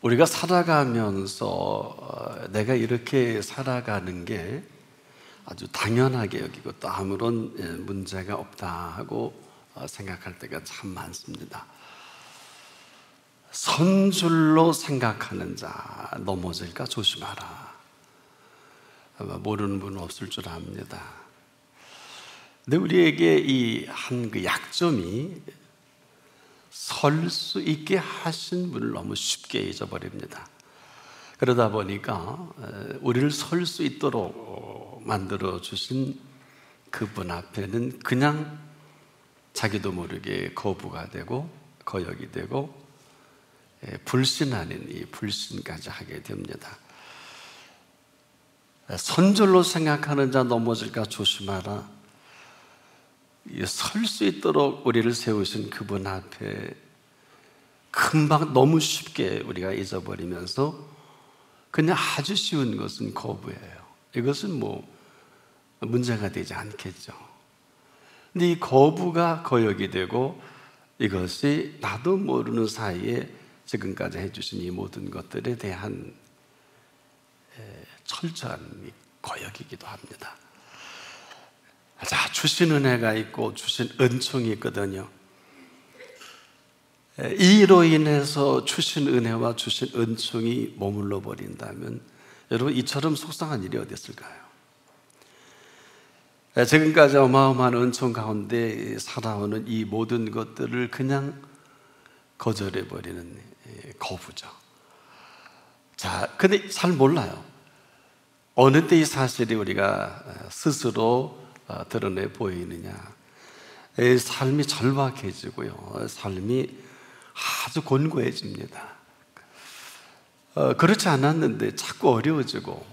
우리가 살아가면서 내가 이렇게 살아가는 게 아주 당연하게 여기고 또 아무런 문제가 없다 하고 생각할 때가 참 많습니다. 선줄로 생각하는 자 넘어질까 조심하라. 아마 모르는 분은 없을 줄 압니다. 근데 우리에게 이 한 그 약점이 설 수 있게 하신 분을 너무 쉽게 잊어버립니다. 그러다 보니까 우리를 설 수 있도록 만들어 주신 그분 앞에는 그냥 자기도 모르게 거부가 되고 거역이 되고 불신 아닌 이 불신까지 하게 됩니다. 선줄로 생각하는 자 넘어질까 조심하라. 설 수 있도록 우리를 세우신 그분 앞에 금방 너무 쉽게 우리가 잊어버리면서 그냥 아주 쉬운 것은 거부예요. 이것은 뭐 문제가 되지 않겠죠. 근데 이 거부가 거역이 되고 이것이 나도 모르는 사이에 지금까지 해주신 이 모든 것들에 대한 철저한 거역이기도 합니다. 자, 주신 은혜가 있고 주신 은총이 있거든요. 이로 인해서 주신 은혜와 주신 은총이 머물러 버린다면 여러분 이처럼 속상한 일이 어디 있을까요? 지금까지 어마어마한 은총 가운데 살아오는 이 모든 것들을 그냥 거절해 버리는 거부죠. 자, 근데 잘 몰라요. 어느 때 이 사실이 우리가 스스로 드러내 보이느냐. 삶이 절박해지고요. 삶이 아주 곤고해집니다. 그렇지 않았는데 자꾸 어려워지고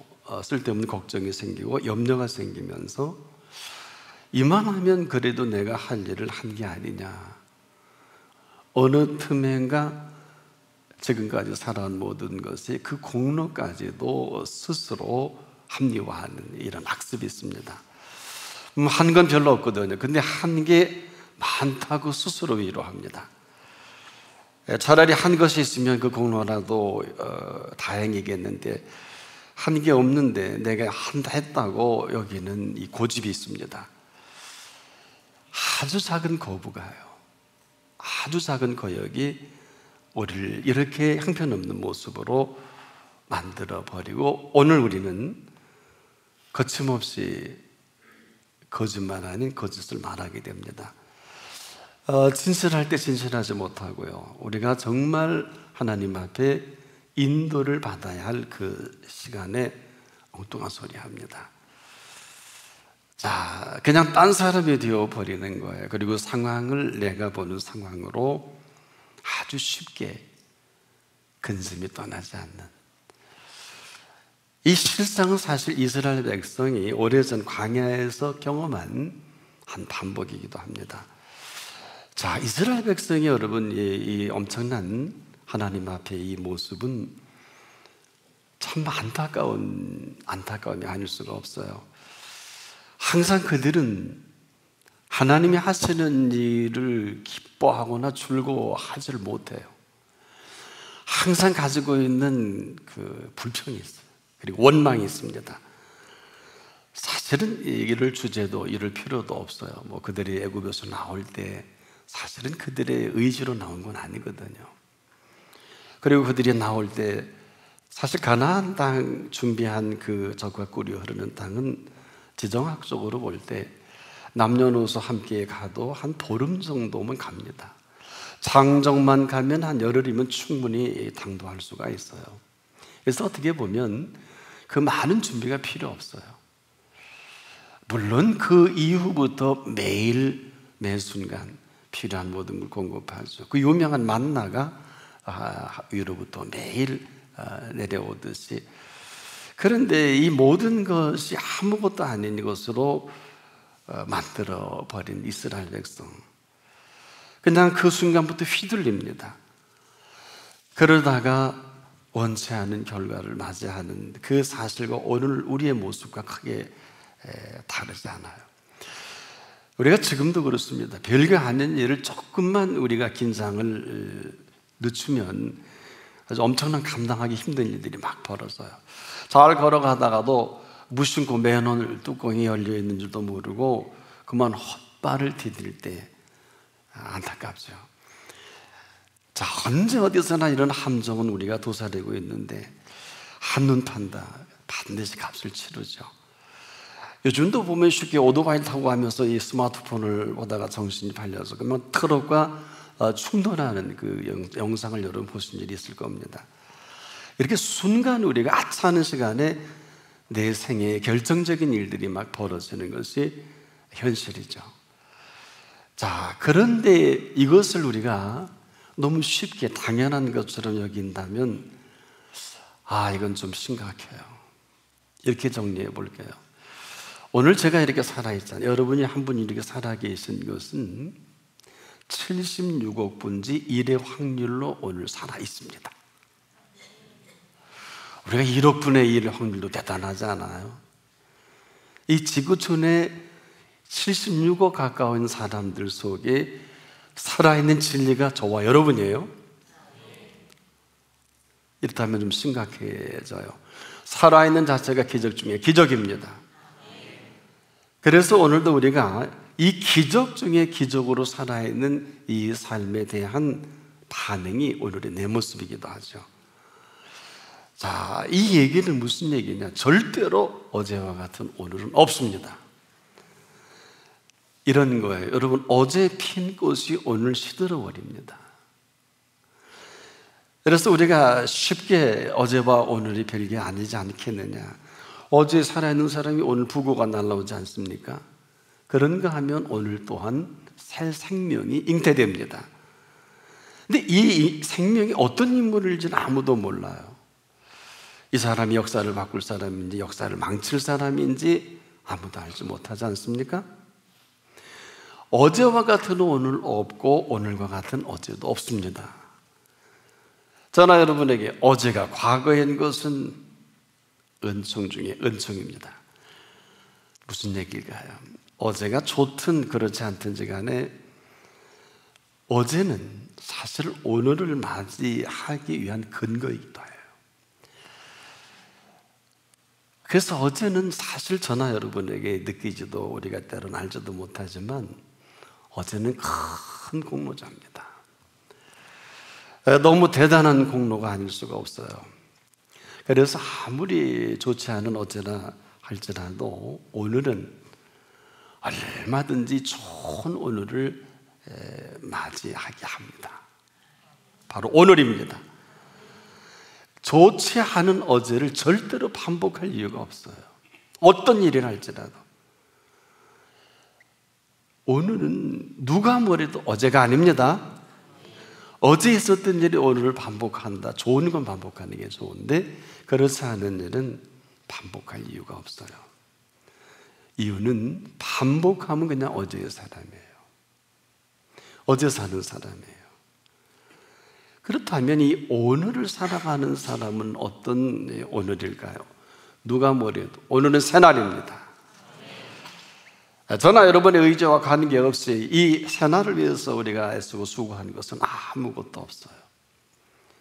쓸데없는 걱정이 생기고 염려가 생기면서 이만하면 그래도 내가 할 일을 한 게 아니냐. 어느 틈엔가 지금까지 살아온 모든 것이 그 공로까지도 스스로 합리화하는 이런 학습이 있습니다. 한 건 별로 없거든요. 근데 한 게 많다고 스스로 위로합니다. 차라리 한 것이 있으면 그 공로라도 다행이겠는데 한 게 없는데 내가 한다 했다고 여기는 이 고집이 있습니다. 아주 작은 거부가요. 아주 작은 거역이 우리를 이렇게 형편없는 모습으로 만들어버리고 오늘 우리는 거침없이 거짓말 아닌 거짓을 말하게 됩니다. 진실할 때 진실하지 못하고요. 우리가 정말 하나님 앞에 인도를 받아야 할 그 시간에 엉뚱한 소리 합니다. 자, 그냥 딴 사람이 되어버리는 거예요. 그리고 상황을 내가 보는 상황으로 아주 쉽게 근심이 떠나지 않는 이 실상은 사실 이스라엘 백성이 오래전 광야에서 경험한 한 반복이기도 합니다. 자, 이스라엘 백성이 여러분 이 엄청난 하나님 앞에 이 모습은 참 안타까움이 아닐 수가 없어요. 항상 그들은 하나님이 하시는 일을 기뻐하거나 즐거워하지를 못해요. 항상 가지고 있는 그 불평이 있어요. 그리고 원망이 있습니다. 사실은 이를 주제도 이럴 필요도 없어요. 뭐 그들이 애굽에서 나올 때 사실은 그들의 의지로 나온 건 아니거든요. 그리고 그들이 나올 때 사실 가나안 땅 준비한 그 젖과 꿀이 흐르는 땅은 지정학적으로 볼 때 남녀노소 함께 가도 한 보름 정도면 갑니다. 장정만 가면 한 열흘이면 충분히 당도할 수가 있어요. 그래서 어떻게 보면 그 많은 준비가 필요 없어요. 물론 그 이후부터 매일 매 순간 필요한 모든 걸 공급하죠. 그 유명한 만나가 위로부터 매일 내려오듯이. 그런데 이 모든 것이 아무것도 아닌 것으로 만들어버린 이스라엘 백성, 그냥 그 순간부터 휘둘립니다. 그러다가 원치 않은 결과를 맞이하는 그 사실과 오늘 우리의 모습과 크게 다르지 않아요. 우리가 지금도 그렇습니다. 별거 아닌 일을 조금만 우리가 긴장을 늦추면 그래서 엄청난 감당하기 힘든 일들이 막 벌어져요. 잘 걸어가다가도 무심코 맨홀 뚜껑이 열려 있는 줄도 모르고 그만 헛발을 디딜 때 안타깝죠. 자, 언제 어디서나 이런 함정은 우리가 도사리고 있는데 한눈 판다 반드시 값을 치르죠. 요즘도 보면 쉽게 오토바이를 타고 가면서 이 스마트폰을 보다가 정신이 팔려서 그러면 트럭과 충돌하는 그 영상을 여러분 보신 일이 있을 겁니다. 이렇게 순간 우리가 아차하는 시간에 내 생애에 결정적인 일들이 막 벌어지는 것이 현실이죠. 자, 그런데 이것을 우리가 너무 쉽게 당연한 것처럼 여긴다면 이건 좀 심각해요. 이렇게 정리해 볼게요. 오늘 제가 이렇게 살아있잖아요. 여러분이 한 분이 이렇게 살아계신 것은 76억 분지 1의 확률로 오늘 살아있습니다. 우리가 1억 분의 1의 확률도 대단하지 않아요? 이 지구촌에 76억 가까운 사람들 속에 살아있는 진리가 저와 여러분이에요. 이렇다면 좀 심각해져요. 살아있는 자체가 기적 중에 기적입니다. 그래서 오늘도 우리가 이 기적 중에 기적으로 살아있는 이 삶에 대한 반응이 오늘의 내 모습이기도 하죠. 자, 이 얘기는 무슨 얘기냐? 절대로 어제와 같은 오늘은 없습니다. 이런 거예요. 여러분, 어제 핀 꽃이 오늘 시들어버립니다. 그래서 우리가 쉽게 어제와 오늘이 별게 아니지 않겠느냐. 어제 살아있는 사람이 오늘 부고가 날라오지 않습니까? 그런가 하면 오늘 또한 새 생명이 잉태됩니다. 근데 이 생명이 어떤 인물일지는 아무도 몰라요. 이 사람이 역사를 바꿀 사람인지 역사를 망칠 사람인지 아무도 알지 못하지 않습니까? 어제와 같은 오늘 없고 오늘과 같은 어제도 없습니다. 저나 여러분에게 어제가 과거인 것은 은총 중에 은총입니다. 무슨 얘기일까요? 어제가 좋든 그렇지 않든지 간에 어제는 사실 오늘을 맞이하기 위한 근거이기도 해요. 그래서 어제는 사실 저나 여러분에게 느끼지도 우리가 때로는 알지도 못하지만 어제는 큰 공로자입니다. 너무 대단한 공로가 아닐 수가 없어요. 그래서 아무리 좋지 않은 어제나 할지라도 오늘은 얼마든지 좋은 오늘을 맞이하게 합니다. 바로 오늘입니다. 좋지 않은 어제를 절대로 반복할 이유가 없어요. 어떤 일을 할지라도. 오늘은 누가 뭐래도 어제가 아닙니다. 어제 있었던 일이 오늘을 반복한다. 좋은 건 반복하는 게 좋은데 그렇지 않은 일은 반복할 이유가 없어요. 이유는 반복하면 그냥 어제의 사람이에요. 어제 사는 사람이에요. 그렇다면 이 오늘을 살아가는 사람은 어떤 오늘일까요? 누가 뭐래도 오늘은 새날입니다. 저나 여러분의 의지와 관계없이 이 새날을 위해서 우리가 애쓰고 수고하는 것은 아무것도 없어요.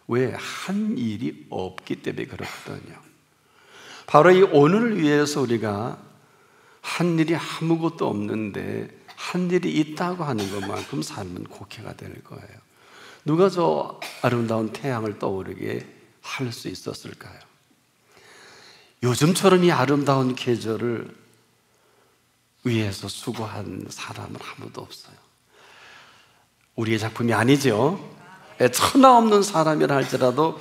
왜? 한 일이 없기 때문에 그렇거든요. 바로 이 오늘을 위해서 우리가 한 일이 아무것도 없는데 한 일이 있다고 하는 것만큼 삶은 곡해가 될 거예요. 누가 저 아름다운 태양을 떠오르게 할 수 있었을까요? 요즘처럼 이 아름다운 계절을 위해서 수고한 사람은 아무도 없어요. 우리의 작품이 아니죠. 천하 없는 사람이라 할지라도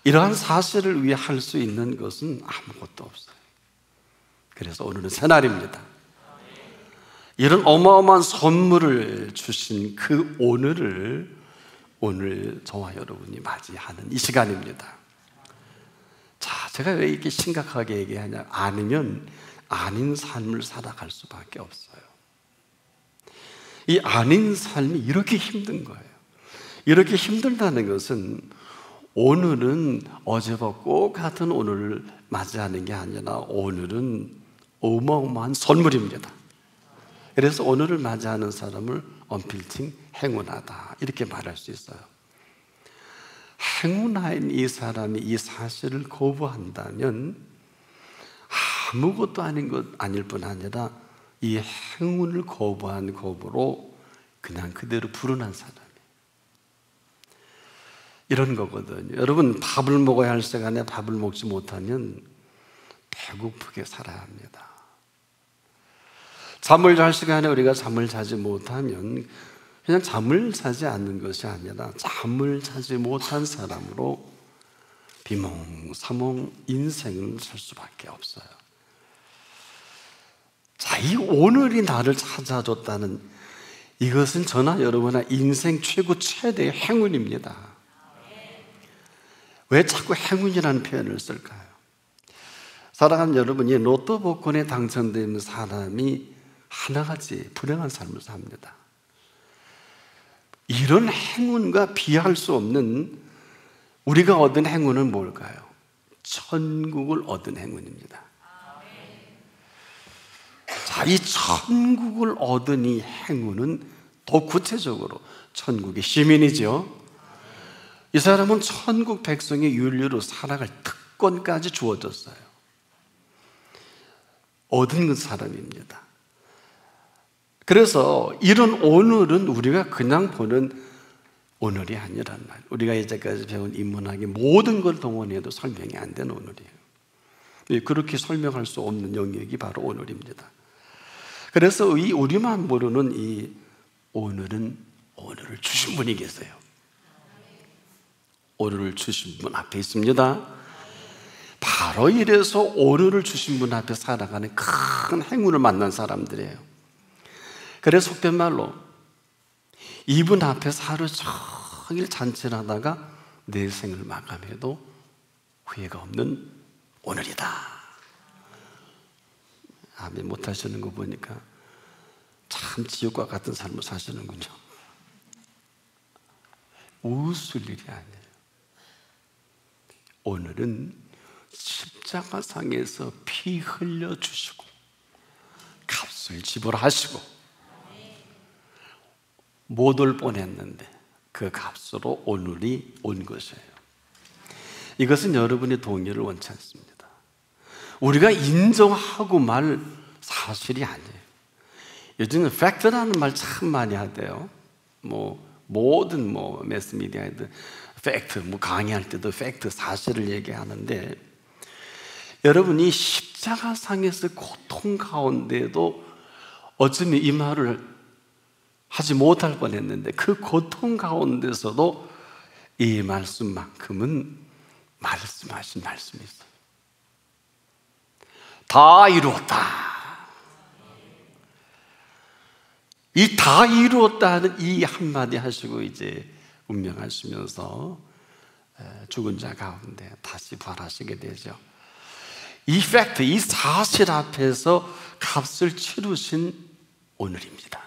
이러한 사실을 위해 할 수 있는 것은 아무것도 없어요. 그래서 오늘은 새날입니다. 이런 어마어마한 선물을 주신 그 오늘을 오늘 저와 여러분이 맞이하는 이 시간입니다. 자, 제가 왜 이렇게 심각하게 얘기하냐? 아니면 아닌 삶을 살아갈 수밖에 없어요. 이 아닌 삶이 이렇게 힘든 거예요. 이렇게 힘들다는 것은 오늘은 어제와 꼭 같은 오늘을 맞이하는 게 아니라 오늘은 어마어마한 선물입니다. 그래서 오늘을 맞이하는 사람을 언필칭 행운하다 이렇게 말할 수 있어요. 행운아인 이 사람이 이 사실을 거부한다면 아무것도 아닐 뿐 아니라 이 행운을 거부한 거부로 그냥 그대로 불어난 사람이에요. 이런 거거든요. 여러분, 밥을 먹어야 할 시간에 밥을 먹지 못하면 배고프게 살아야 합니다. 잠을 잘 시간에 우리가 잠을 자지 못하면 그냥 잠을 자지 않는 것이 아니라 잠을 자지 못한 사람으로 비몽사몽 인생을 살 수밖에 없어요. 자, 이 오늘이 나를 찾아줬다는 이것은 저나 여러분의 인생 최대의 행운입니다. 왜 자꾸 행운이라는 표현을 쓸까요? 사랑하는 여러분이 로또 복권에 당첨된 사람이 하나같이 불행한 삶을 삽니다. 이런 행운과 비할 수 없는 우리가 얻은 행운은 뭘까요? 천국을 얻은 행운입니다. 자, 이 천국을 얻은 이 행운은 더 구체적으로 천국의 시민이죠. 이 사람은 천국 백성의 윤리로 살아갈 특권까지 주어졌어요. 얻은 사람입니다. 그래서 이런 오늘은 우리가 그냥 보는 오늘이 아니란 말. 우리가 이제까지 배운 인문학의 모든 걸 동원해도 설명이 안 되는 오늘이에요. 그렇게 설명할 수 없는 영역이 바로 오늘입니다. 그래서 이 우리만 모르는 이 오늘은 오늘을 주신 분이 계세요. 오늘을 주신 분 앞에 있습니다. 바로 이래서 오늘을 주신 분 앞에 살아가는 큰 행운을 만난 사람들이에요. 그래서 속된 말로 이분 앞에서 하루 종일 잔치를 하다가 내 생을 마감해도 후회가 없는 오늘이다. 아멘 못하시는 거 보니까 참 지옥과 같은 삶을 사시는군요. 웃을 일이 아니에요. 오늘은 십자가상에서 피 흘려주시고 값을 지불하시고 못 올 뻔했는데 그 값으로 오늘이 온 것이에요. 이것은 여러분의 동의를 원치 않습니다. 우리가 인정하고 말 사실이 아니에요. 요즘은 팩트라는 말 참 많이 하대요. 모든 매스미디어에도 팩트, 강의할 때도 팩트, 사실을 얘기하는데 여러분이 십자가상에서 고통 가운데도 어쩌면 이 말을 하지 못할 뻔했는데 그 고통 가운데서도 이 말씀만큼은 말씀하신 말씀이 있어요. 다 이루었다. 이 다 이루었다는 이 한마디 하시고 이제 운명하시면서 죽은 자 가운데 다시 부활하시게 되죠. 이 팩트, 이 사실 앞에서 값을 치르신 오늘입니다.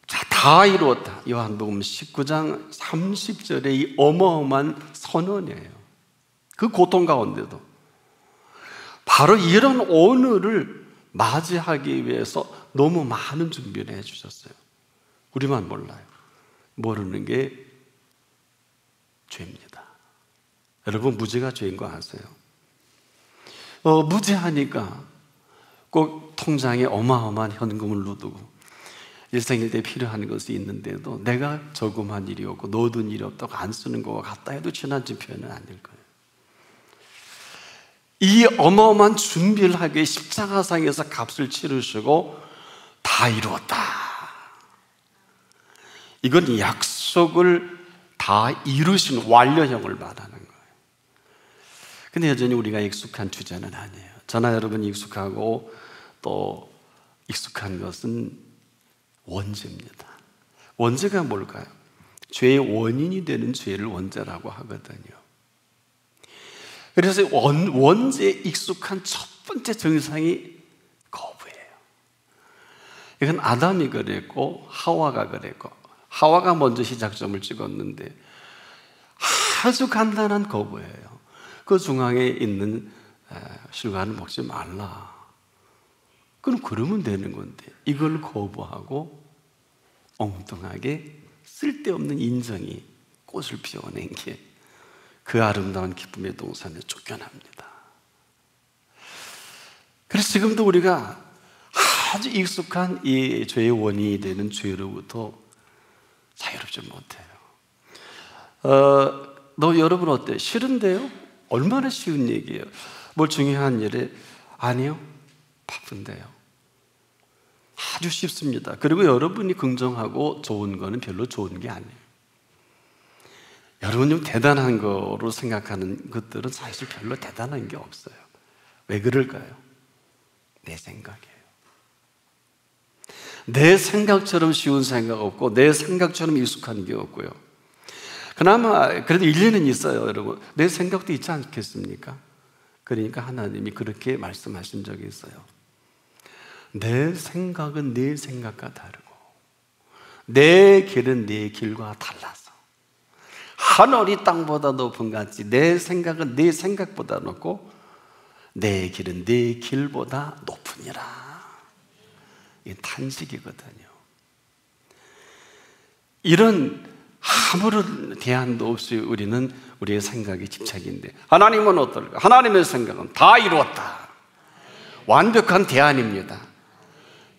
자, 다 이루었다. 요한복음 19장 30절의 이 어마어마한 선언이에요. 그 고통 가운데도 바로 이런 오늘을 맞이하기 위해서 너무 많은 준비를 해주셨어요. 우리만 몰라요. 모르는 게 죄입니다. 여러분, 무죄가 죄인 거 아세요? 무죄하니까 꼭 통장에 어마어마한 현금을 넣어두고 일생일 때 필요한 것이 있는데도 내가 저금한 일이 없고 넣어둔 일이 없다고 안 쓰는 것과 같다 해도 지나친 표현은 아닐 거예요. 이 어마어마한 준비를 하기 위해 십자가상에서 값을 치르시고 다 이루었다. 이건 약속을 다 이루신 완료형을 말하는 거예요. 근데 여전히 우리가 익숙한 주제는 아니에요. 저나 여러분이 익숙하고 또 익숙한 것은 원죄입니다. 원죄가 뭘까요? 죄의 원인이 되는 죄를 원죄라고 하거든요. 그래서 원죄에 익숙한 첫 번째 증상이 거부예요. 이건 아담이 그랬고 하와가 그랬고 하와가 먼저 시작점을 찍었는데 아주 간단한 거부예요. 그 중앙에 있는 실과는 먹지 말라. 그럼 그러면 되는 건데 이걸 거부하고 엉뚱하게 쓸데없는 인정이 꽃을 피워낸 게 그 아름다운 기쁨의 동산에 쫓겨납니다. 그래서 지금도 우리가 아주 익숙한 이 죄의 원인이 되는 죄로부터 자유롭지 못해요. 여러분 어때요? 싫은데요? 얼마나 쉬운 얘기예요. 뭘 중요한 일에 아니요, 바쁜데요. 아주 쉽습니다. 그리고 여러분이 긍정하고 좋은 거는 별로 좋은 게 아니에요. 여러분 좀 대단한 거로 생각하는 것들은 사실 별로 대단한 게 없어요. 왜 그럴까요? 내 생각이에요. 내 생각처럼 쉬운 생각 없고 내 생각처럼 익숙한 게 없고요. 그나마 그래도 일리는 있어요, 여러분. 내 생각도 있지 않겠습니까? 그러니까 하나님이 그렇게 말씀하신 적이 있어요. 내 생각은 네 생각과 다르고 내 길은 네 길과 달라서 하늘이 땅보다 높은 것 같이 내 생각은 네 생각보다 높고 내 길은 네 길보다 높으니라. 이게 탄식이거든요. 이런 아무런 대안도 없이 우리는 우리의 생각에 집착인데 하나님은 어떨까? 하나님의 생각은 다 이루었다. 완벽한 대안입니다.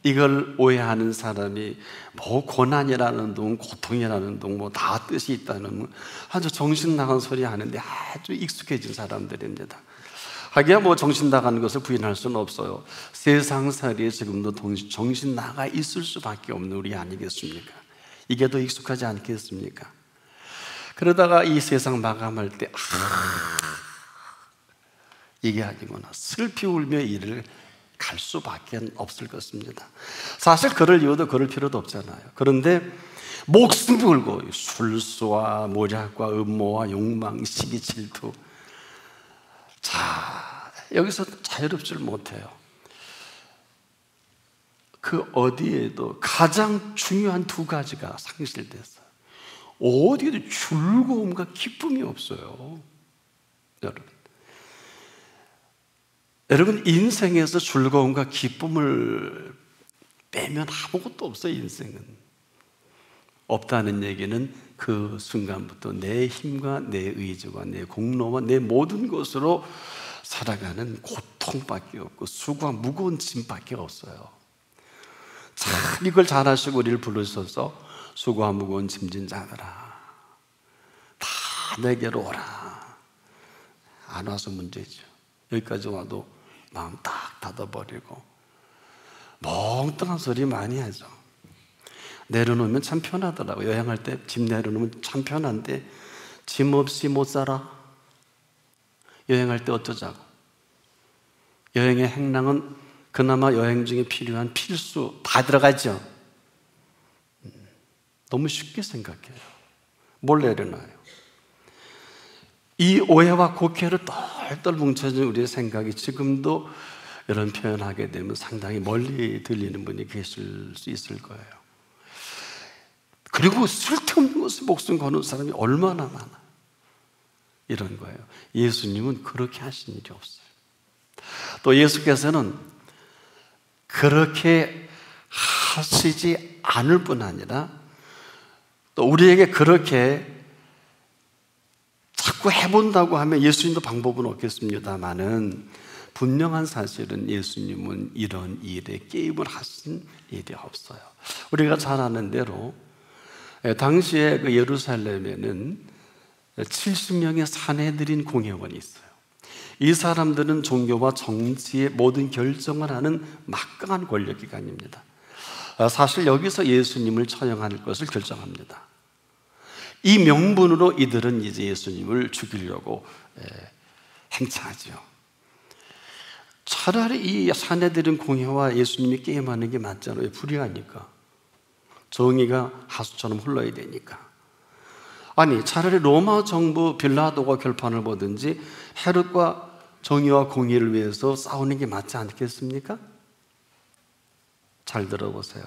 이걸 오해하는 사람이 뭐 고난이라는 둥, 고통이라는 둥, 뭐 다 뜻이 있다는 아주 정신 나간 소리 하는데 아주 익숙해진 사람들입니다. 하기야 뭐 정신 나가는 것을 부인할 수는 없어요. 세상살이에 지금도 정신 나가 있을 수밖에 없는 우리 아니겠습니까? 이게 더 익숙하지 않겠습니까? 그러다가 이 세상 마감할 때 이게 아니구나, 슬피 울며 이를 갈 수밖에 없을 것입니다. 사실 그럴 이유도 그럴 필요도 없잖아요. 그런데 목숨 걸고 술수와 모략과 음모와 욕망, 시기, 질투, 자, 여기서 자유롭지를 못해요. 그 어디에도 가장 중요한 두 가지가 상실됐어요. 어디에도 즐거움과 기쁨이 없어요. 여러분 인생에서 즐거움과 기쁨을 빼면 아무것도 없어요. 인생은 없다는 얘기는 그 순간부터 내 힘과 내 의지와 내 공로와 내 모든 것으로 살아가는 고통밖에 없고 수고와 무거운 짐밖에 없어요. 참 이걸 잘하시고 우리를 부르셔서 수고와 무거운 짐진 자들아 다 내게로 오라. 안 와서 문제죠. 여기까지 와도 마음 딱 닫아버리고 멍뚱한 소리 많이 하죠. 내려놓으면 참 편하더라고요. 여행할 때 짐 내려놓으면 참 편한데 짐 없이 못 살아. 여행할 때 어쩌자고. 여행의 행랑은 그나마 여행 중에 필요한 필수 다 들어가죠. 너무 쉽게 생각해요. 뭘 내려놔요? 이 오해와 곡해로 똘똘 뭉쳐진 우리의 생각이 지금도 이런 표현하게 되면 상당히 멀리 들리는 분이 계실 수 있을 거예요. 그리고 쓸데없는 것에 목숨 거는 사람이 얼마나 많아. 이런 거예요. 예수님은 그렇게 하신 일이 없어요. 또 예수께서는 그렇게 하시지 않을 뿐 아니라 또 우리에게 그렇게 자꾸 해본다고 하면 예수님도 방법은 없겠습니다만은 분명한 사실은 예수님은 이런 일에 게임을 하신 일이 없어요. 우리가 잘 아는 대로 당시에 그 예루살렘에는 70명의 산헤드린 공회원이 있어요. 이 사람들은 종교와 정치의 모든 결정을 하는 막강한 권력기관입니다. 사실 여기서 예수님을 처형할 것을 결정합니다. 이 명분으로 이들은 이제 예수님을 죽이려고 행차하죠. 차라리 이 산헤드린 공회와 예수님이 게임하는 게 맞잖아요. 불의하니까. 정의가 하수처럼 흘러야 되니까. 아니 차라리 로마 정부 빌라도가 결판을 보든지 헤롯과 정의와 공의를 위해서 싸우는 게 맞지 않겠습니까? 잘 들어보세요.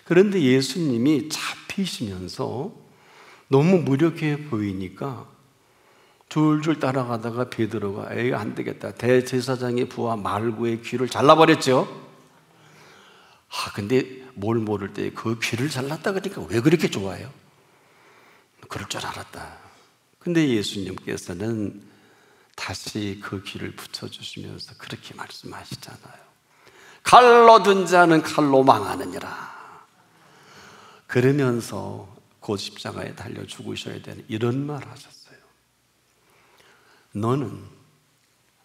그런데 예수님이 잡히시면서 너무 무력해 보이니까 줄줄 따라가다가 베드로가 에이 안 되겠다. 대제사장의 부하 말구의 귀를 잘라버렸죠. 근데 뭘 모를 때 그 귀를 잘랐다 그러니까 왜 그렇게 좋아해요? 그럴 줄 알았다. 근데 예수님께서는 다시 그 귀를 붙여주시면서 그렇게 말씀하시잖아요. 칼로 든 자는 칼로 망하느니라. 그러면서 곧 십자가에 달려 죽으셔야 되는 이런 말 하셨어요. 너는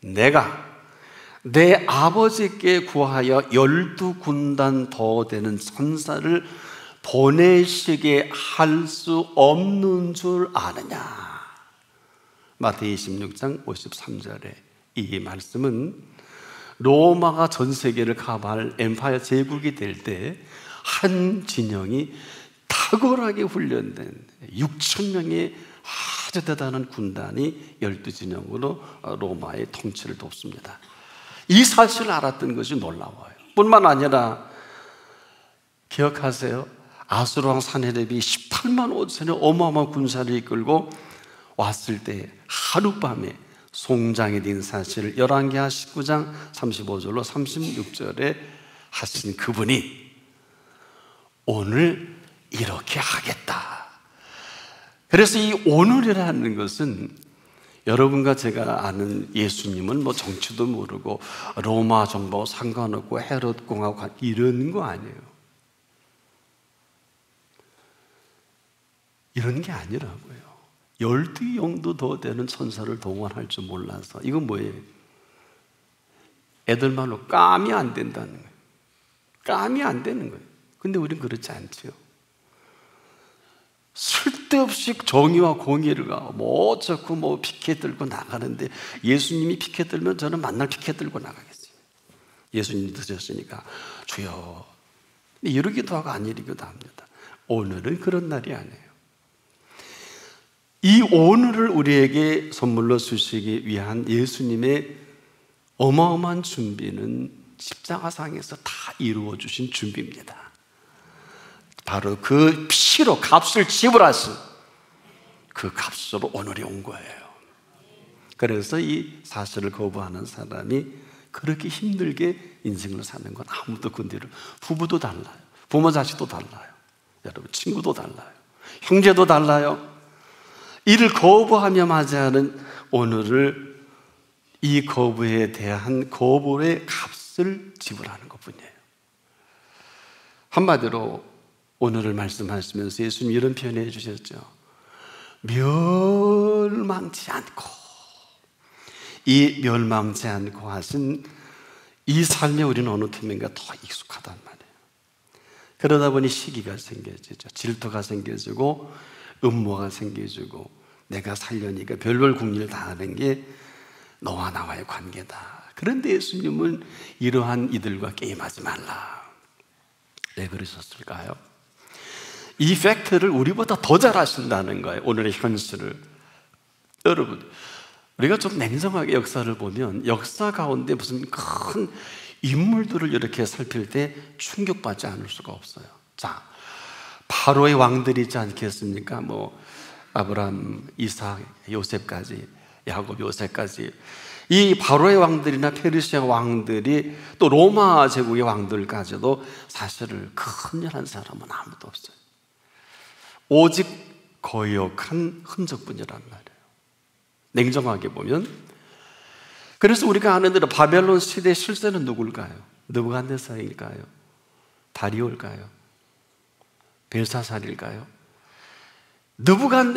내가 내 아버지께 구하여 12군단 더 되는 천사를 보내시게 할 수 없는 줄 아느냐. 마태복음 26장 53절에 이 말씀은 로마가 전 세계를 가발 엠파이어 제국이 될 때 한 진영이 탁월하게 훈련된 6천 명의 아주 대단한 군단이 12진영으로 로마의 통치를 돕습니다. 이 사실을 알았던 것이 놀라워요. 뿐만 아니라 기억하세요? 아수르왕 산헤립이 18만 5천의 어마어마한 군사를 이끌고 왔을 때 하룻밤에 송장이 된 사실을 열왕기하 19장 35절로 36절에 하신 그분이 오늘 이렇게 하겠다. 그래서 이 오늘이라는 것은 여러분과 제가 아는 예수님은 뭐 정치도 모르고 로마 정부하고 상관없고 헤롯 공하고 이런 거 아니에요. 이런 게 아니라고요. 12영도 더 되는 천사를 동원할 줄 몰라서. 이건 뭐예요? 애들 말로 깜이 안 된다는 거예요. 깜이 안 되는 거예요. 근데 우린 그렇지 않죠. 쓸데없이 정의와 공의를 뭐 어쩌고 뭐 피켓 들고 나가는데, 예수님이 피켓 들면 저는 만날 피켓 들고 나가겠어요. 예수님이 드셨으니까 주여 이러기도 하고 안 이러기도 합니다. 오늘은 그런 날이 아니에요. 이 오늘을 우리에게 선물로 주시기 위한 예수님의 어마어마한 준비는 십자가상에서 다 이루어 주신 준비입니다. 바로 그 피로 값을 지불하신 그 값으로 오늘이 온 거예요. 그래서 이 사실을 거부하는 사람이 그렇게 힘들게 인생을 사는 건 아무도 건드려. 부부도 달라요. 부모 자식도 달라요. 여러분 친구도 달라요. 형제도 달라요. 이를 거부하며 맞이하는 오늘을 이 거부에 대한 거부의 값을 지불하는 것뿐이에요. 한마디로 오늘을 말씀하시면서 예수님 이런 표현을 해주셨죠. 멸망치 않고, 이 멸망치 않고 하신 이 삶에 우리는 어느 틈인가 더 익숙하단 말이에요. 그러다 보니 시기가 생겨지죠. 질투가 생겨지고 음모가 생겨지고 내가 살려니까 별별 궁리를 다 하는 게 너와 나와의 관계다. 그런데 예수님은 이러한 이들과 게임하지 말라. 왜 그러셨을까요? 이 팩트를 우리보다 더 잘 아신다는 거예요. 오늘의 현실을. 여러분, 우리가 좀 냉정하게 역사를 보면 역사 가운데 무슨 큰 인물들을 이렇게 살필 때 충격받지 않을 수가 없어요. 자, 바로의 왕들이 있지 않겠습니까? 뭐 아브라함, 이삭, 요셉까지, 야곱, 요셉까지. 이 바로의 왕들이나 페르시아 왕들이 또 로마 제국의 왕들까지도 사실을 큰일한 사람은 아무도 없어요. 오직 거역한 흔적뿐이란 말이에요. 냉정하게 보면. 그래서 우리가 아는 대로 바벨론 시대의 실세는 누굴까요? 느부갓네살일까요? 다리오일까요? 벨사살일까요?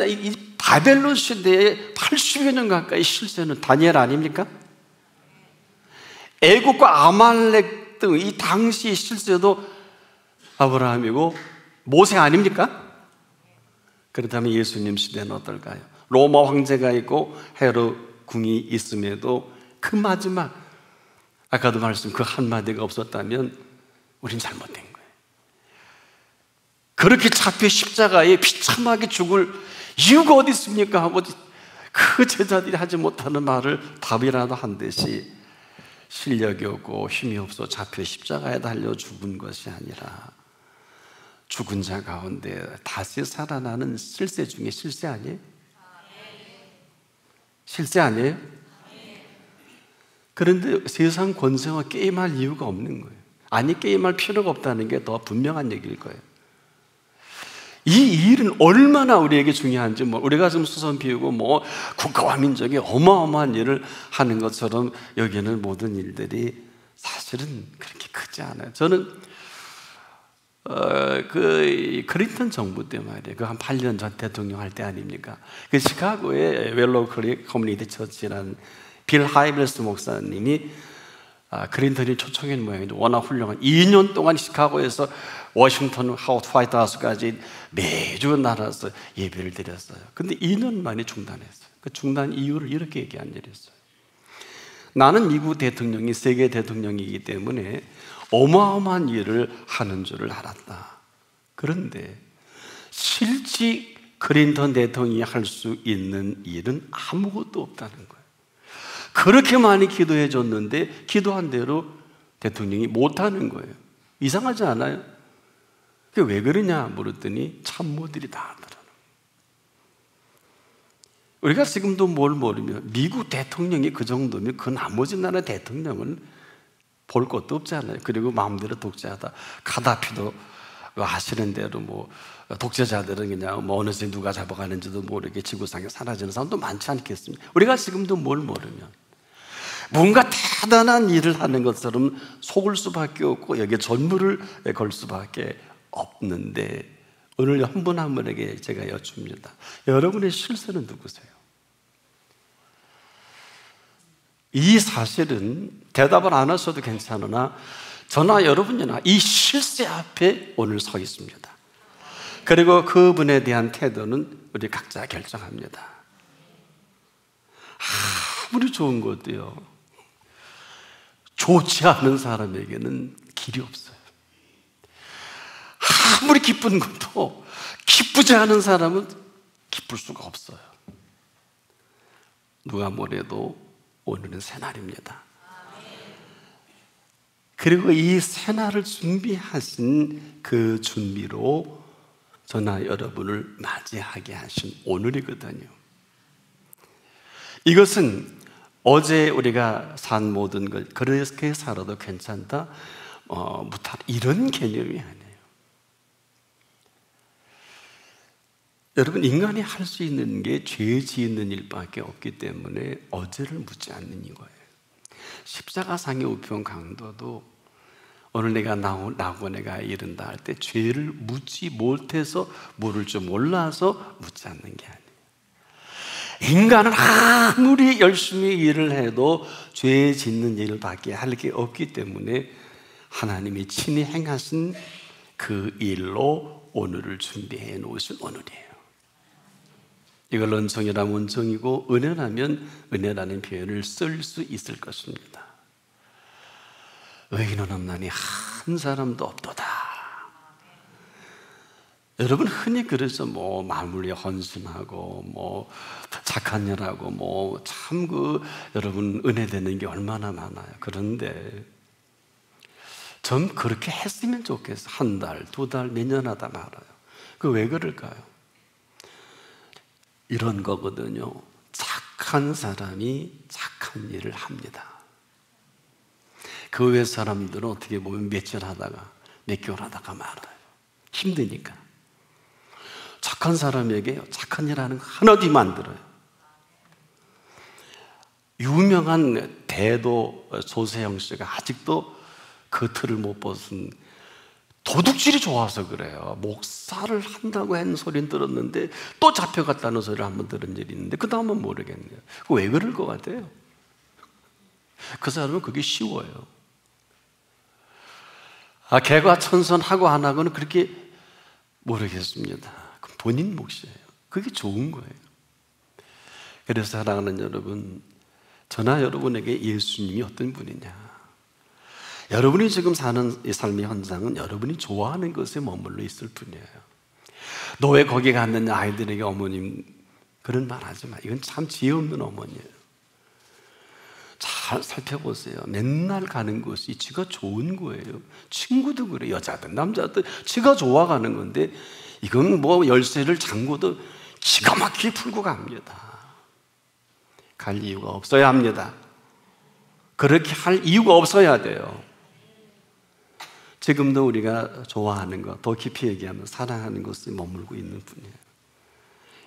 이 바벨론 시대의 80여 년 가까이 실세는 다니엘 아닙니까? 애국과 아말렉 등 이 당시 실세도 아브라함이고 모세 아닙니까? 그렇다면 예수님 시대는 어떨까요? 로마 황제가 있고 헤롯 궁이 있음에도 그 마지막, 아까도 말씀 그 한마디가 없었다면 우린 잘못된 거예요. 그렇게 잡혀 십자가에 비참하게 죽을 이유가 어디 있습니까? 하고 그 제자들이 하지 못하는 말을 답이라도 한 듯이 실력이 없고 힘이 없어 잡혀 십자가에 달려 죽은 것이 아니라 죽은 자 가운데 다시 살아나는 실세 중에 실세 아니에요? 실세 아니에요? 그런데 세상 권세와 게임할 이유가 없는 거예요. 아니, 게임할 필요가 없다는 게 더 분명한 얘기일 거예요. 이 일은 얼마나 우리에게 중요한지, 우리가 지금 수선 피우고 국가와 민족이 어마어마한 일을 하는 것처럼 여기는 모든 일들이 사실은 그렇게 크지 않아요. 저는 그 클린턴 정부 때 말이에요. 그 한 8년 전 대통령 할 때 아닙니까? 그 시카고의 웰로우 커뮤니티 처치라는 빌 하이벨스 목사님이 클린턴이 초청한 모양이죠. 워낙 훌륭한 2년 동안 시카고에서 워싱턴 화이트하우스까지 매주 날아서 예배를 드렸어요. 근데 2년 만에 중단했어요. 그 중단 이유를 이렇게 얘기한 일이 있어요. 나는 미국 대통령이 세계 대통령이기 때문에 어마어마한 일을 하는 줄을 알았다. 그런데 실제 클린턴 대통령이 할 수 있는 일은 아무것도 없다는 거예요. 그렇게 많이 기도해 줬는데 기도한 대로 대통령이 못하는 거예요. 이상하지 않아요? 그게 왜 그러냐 물었더니 참모들이 다 하더라고요. 우리가 지금도 뭘 모르면 미국 대통령이 그 정도면 그 나머지 나라 대통령은 볼 것도 없잖아요. 그리고 마음대로 독재하다. 가다피도 하시는 대로 독재자들은 그냥 어느새 누가 잡아가는지도 모르게 지구상에 사라지는 사람도 많지 않겠습니까? 우리가 지금도 뭘 모르면 뭔가 대단한 일을 하는 것처럼 속을 수밖에 없고 여기에 전부를 걸 수밖에 없는데, 오늘 한 분 한 분에게 제가 여쭙니다. 여러분의 실세는 누구세요? 이 사실은 대답을 안 하셔도 괜찮으나 저나 여러분이나 이 실세 앞에 오늘 서 있습니다. 그리고 그분에 대한 태도는 우리 각자 결정합니다. 아무리 좋은 것도요, 좋지 않은 사람에게는 길이 없어요. 아무리 기쁜 것도 기쁘지 않은 사람은 기쁠 수가 없어요. 누가 뭐래도 오늘은 새날입니다. 그리고 이 새날을 준비하신 그 준비로 저나 여러분을 맞이하게 하신 오늘이거든요. 이것은 어제 우리가 산 모든 것 그렇게 살아도 괜찮다, 이런 개념이 아니에요. 여러분, 인간이 할 수 있는 게 죄 지는 일밖에 없기 때문에 어제를 묻지 않는 이거예요. 십자가상의 우편 강도도 오늘 내가 나고 내가 이른다 할 때 죄를 묻지 못해서 모를 줄 몰라서 묻지 않는 게 아니에요. 인간은 아무리 열심히 일을 해도 죄 짓는 일밖에 할 게 없기 때문에 하나님이 친히 행하신 그 일로 오늘을 준비해 놓으신 오늘이에요. 이걸 은총이라면 은총이고 은혜라면 은혜라는 표현을 쓸 수 있을 것입니다. 의인은 없나니 한 사람도 없도다. 여러분, 흔히 그래서 마무리 헌신하고 착한 일하고 참 여러분 은혜 되는 게 얼마나 많아요. 그런데 전 그렇게 했으면 좋겠어요. 한 달, 두 달, 몇 년 하다 말아요. 그 왜 그럴까요? 이런 거거든요. 착한 사람이 착한 일을 합니다. 그 외 사람들은 어떻게 보면 며칠 하다가 몇 개월 하다가 말아요. 힘드니까. 착한 사람에게 착한 일 하는 거 하나도 만들어요. 유명한 대도 조세영 씨가 아직도 그 틀을 못 벗은, 도둑질이 좋아서 그래요. 목사를 한다고 하는 소리는 들었는데 또 잡혀갔다는 소리를 한번 들은 일이 있는데 그 다음은 모르겠네요. 왜 그럴 것 같아요? 그 사람은 그게 쉬워요. 개과천선하고 안 하고는 그렇게 모르겠습니다. 그럼 본인 몫이에요. 그게 좋은 거예요. 그래서 사랑하는 여러분, 저나 여러분에게 예수님이 어떤 분이냐, 여러분이 지금 사는 이 삶의 현상은 여러분이 좋아하는 것에 머물러 있을 뿐이에요. 너 왜 거기 갔느냐, 아이들에게 어머님 그런 말 하지 마. 이건 참 지혜 없는 어머니예요. 잘 살펴보세요. 맨날 가는 곳이 지가 좋은 거예요. 친구도 그래, 여자든 남자든 지가 좋아가는 건데 이건 열쇠를 잠궈도 기가 막히게 풀고 갑니다. 갈 이유가 없어야 합니다. 그렇게 할 이유가 없어야 돼요. 지금도 우리가 좋아하는 것, 더 깊이 얘기하면 사랑하는 것에 머물고 있는 분이에요.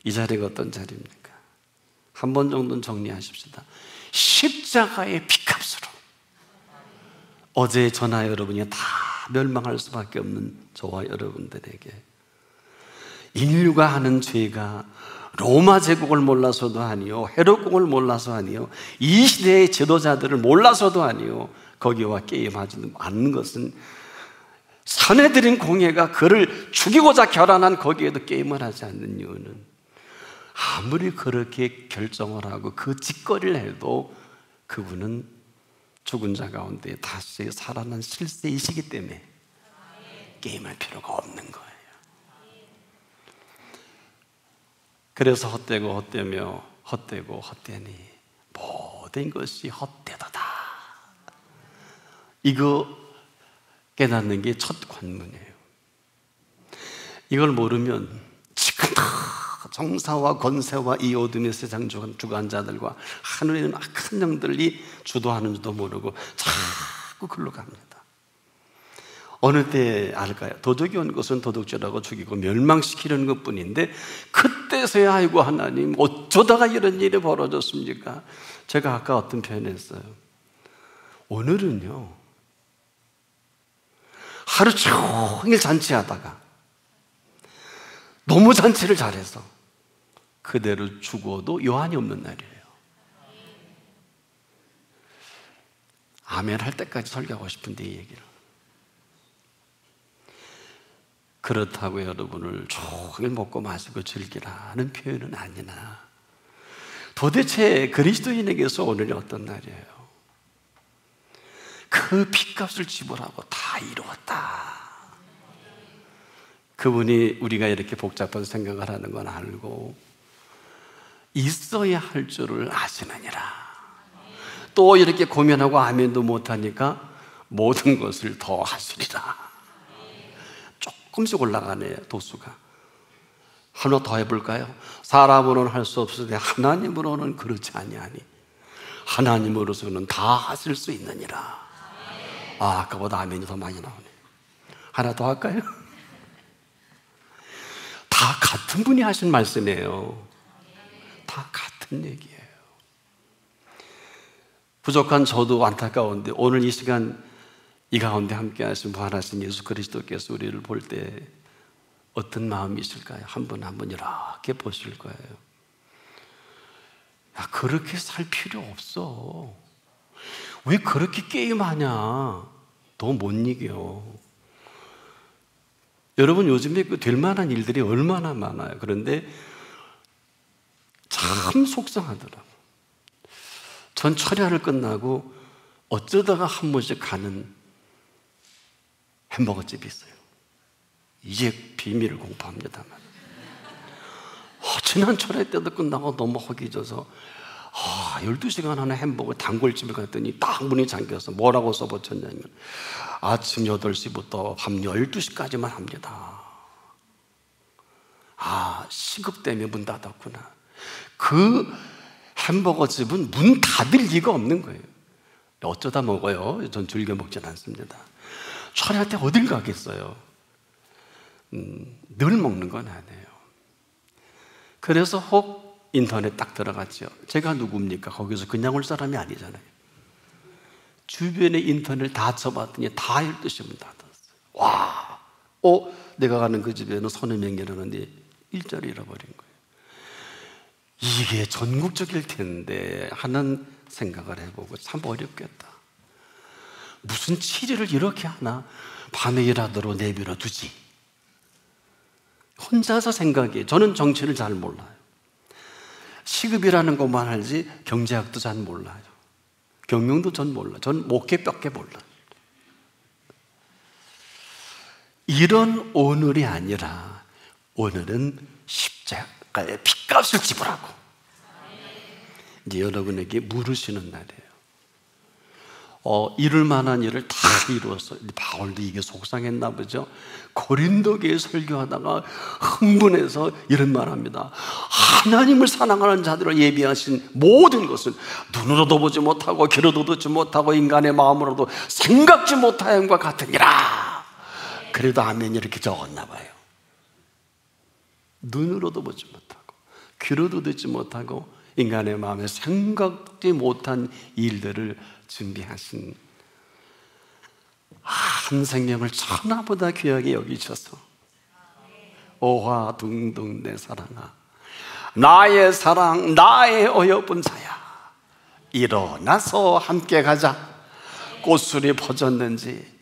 이 자리가 어떤 자리입니까? 한 번 정도는 정리하십시다. 십자가의 피값으로 어제의 저나 여러분이 다 멸망할 수밖에 없는 저와 여러분들에게 인류가 하는 죄가 로마 제국을 몰라서도 아니요, 헤롯국을 몰라서 아니요, 이 시대의 지도자들을 몰라서도 아니요, 거기와 게임하지 않는 것은 사내들인 공예가 그를 죽이고자 결단한 거기에도 게임을 하지 않는 이유는 아무리 그렇게 결정을 하고 그 짓거리를 해도 그분은 죽은 자 가운데 다시 살아난 실세이시기 때문에 게임할 필요가 없는 거예요. 그래서 헛되고 헛되며 헛되고 헛되니 모든 것이 헛되도다. 이거 깨닫는 게 첫 관문이에요. 이걸 모르면 지금 다 정사와 권세와 이 어둠의 세상 주관자들과 하늘에 있는 악한 영들이 주도하는 줄도 모르고 자꾸 글로 갑니다. 어느 때 알까요? 도둑이 온 것은 도둑질하고 죽이고 멸망시키려는 것뿐인데 그때서야 아이고 하나님 어쩌다가 이런 일이 벌어졌습니까? 제가 아까 어떤 표현했어요. 오늘은요 하루 종일 잔치하다가 너무 잔치를 잘해서 그대로 죽어도 여한이 없는 날이에요. 아멘 할 때까지 설교하고 싶은데 이 얘기를. 그렇다고 여러분을 종일 먹고 마시고 즐기라는 표현은 아니나 도대체 그리스도인에게서 오늘이 어떤 날이에요? 그 핏값을 지불하고 다 이루었다. 그분이 우리가 이렇게 복잡한 생각을 하는 건 알고 있어야 할 줄을 아시느니라. 또 이렇게 고민하고 아멘도 못하니까 모든 것을 더 하시리라. 조금씩 올라가네요, 도수가. 하나 더 해볼까요? 사람으로는 할 수 없으되 하나님으로는 그렇지 아니하니 하나님으로서는 다 하실 수 있느니라. 아까보다 아멘이 더 많이 나오네. 하나 더 할까요? 다 같은 분이 하신 말씀이에요. 다 같은 얘기예요. 부족한 저도 안타까운데 오늘 이 시간 이 가운데 함께 하신 부활하신 예수 그리스도께서 우리를 볼 때 어떤 마음이 있을까요? 한 분 한 분 이렇게 보실 거예요. 야, 그렇게 살 필요 없어. 왜 그렇게 게임하냐? 너 못 이겨. 여러분 요즘에 그 될 만한 일들이 얼마나 많아요. 그런데 참 속상하더라고요. 전 철야를 끝나고 어쩌다가 한 번씩 가는 햄버거집이 있어요. 이제 비밀을 공포합니다만 지난 철회 때도 끝나고 너무 허기져서 12시간 하는 햄버거 단골집에 갔더니 딱 문이 잠겨서 뭐라고 써붙였냐면 아침 8시부터 밤 12시까지만 합니다. 시급 때문에 문 닫았구나. 그 햄버거집은 문 닫을 리가 없는 거예요. 어쩌다 먹어요. 전 즐겨 먹진 않습니다. 철회할 때 어딜 가겠어요. 늘 먹는 건 아니에요. 그래서 혹 인터넷 딱 들어갔죠. 제가 누굽니까? 거기서 그냥 올 사람이 아니잖아요. 주변에 인터넷을 다 쳐봤더니 다 12시면 닫았어요. 와, 내가 가는 그 집에는 서너 명이 일어났는데 일자리 잃어버린 거예요. 이게 전국적일 텐데 하는 생각을 해보고 참 어렵겠다. 무슨 치료를 이렇게 하나? 밤에 일하도록 내버려 두지. 혼자서 생각해. 저는 정치를 잘 몰라요. 시급이라는 것만 알지 경제학도 잘 몰라요. 경영도 전 몰라요. 전 목회밖에 몰라요. 이런 오늘이 아니라 오늘은 십자가의 핏값을 지불하고 이제 여러분에게 물으시는 날이에요. 이룰 만한 일을 다 이루었어. 바울도 이게 속상했나 보죠. 고린도교에 설교하다가 흥분해서 이런 말합니다. 하나님을 사랑하는 자들을 예비하신 모든 것은 눈으로도 보지 못하고 귀로도 듣지 못하고 인간의 마음으로도 생각지 못하는 것과 같으니라. 그래도 아멘 이렇게 적었나 봐요. 눈으로도 보지 못하고 귀로도 듣지 못하고 인간의 마음에 생각지 못한 일들을 준비하신 한 생명을 천하보다 귀하게 여기셔서 오화 둥둥 내 사랑아, 나의 사랑, 나의 어여쁜 자야, 일어나서 함께 가자. 꽃술이 퍼졌는지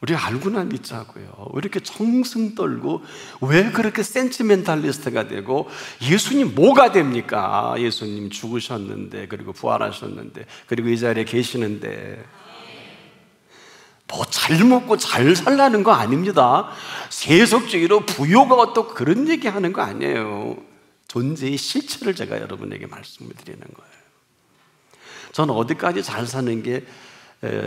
우리 알고나 믿자고요. 왜 이렇게 청승 떨고 왜 그렇게 센티멘탈리스트가 되고, 예수님 뭐가 됩니까? 예수님 죽으셨는데, 그리고 부활하셨는데, 그리고 이 자리에 계시는데 뭐 잘 먹고 잘 살라는 거 아닙니다. 세속주의로 부요가 어떻고 그런 얘기하는 거 아니에요. 존재의 실체를 제가 여러분에게 말씀을 드리는 거예요. 저는 어디까지 잘 사는 게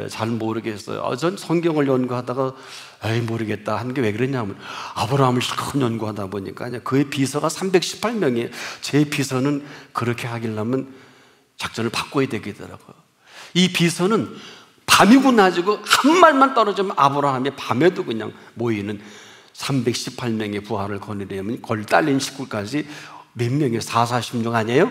잘 모르겠어요. 전 성경을 연구하다가 모르겠다 한 게 왜 그랬냐면, 아브라함을 실컷 연구하다 보니까 그의 비서가 318명이에요. 제 비서는 그렇게 하려면 작전을 바꿔야 되겠더라고요. 이 비서는 밤이고 낮이고 한 말만 떨어지면 아브라함이 밤에도 그냥 모이는 318명의 부하를 거느리려면 걸 딸린 식구까지 몇 명이에요? 446 아니에요?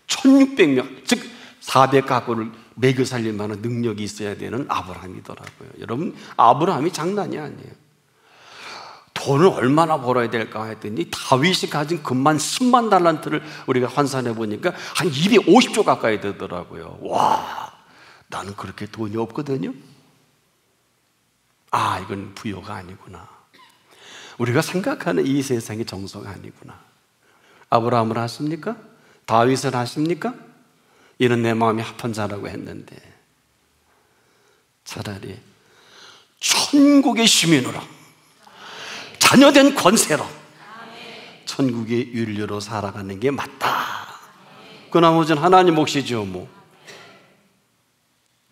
1600명, 즉 400가구를 먹여 살릴 만한 능력이 있어야 되는 아브라함이더라고요. 여러분, 아브라함이 장난이 아니에요. 돈을 얼마나 벌어야 될까 했더니 다윗이 가진 금만 10만 달란트를 우리가 환산해 보니까 한 250조 가까이 되더라고요. 와, 나는 그렇게 돈이 없거든요. 아, 이건 부요가 아니구나. 우리가 생각하는 이 세상의 정서가 아니구나. 아브라함을 아십니까? 다윗을 아십니까? 이는 내 마음이 합한 자라고 했는데, 차라리 천국의 시민으로, 자녀된 권세로, 천국의 윤리로 살아가는 게 맞다. 그 나머지는 하나님 몫이죠. 뭐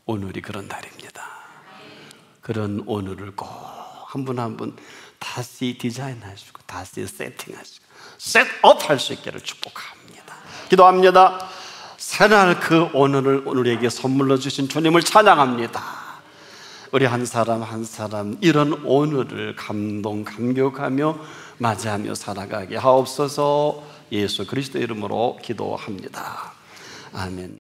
오늘이 그런 날입니다. 그런 오늘을 꼭 한 분 한 분 다시 디자인하시고 다시 세팅하시고 셋업 할 수 있기를 축복합니다. 기도합니다. 새날 그 오늘을 우리에게 선물로 주신 주님을 찬양합니다. 우리 한 사람 한 사람 이런 오늘을 감격하며 맞이하며 살아가게 하옵소서. 예수 그리스도 이름으로 기도합니다. 아멘.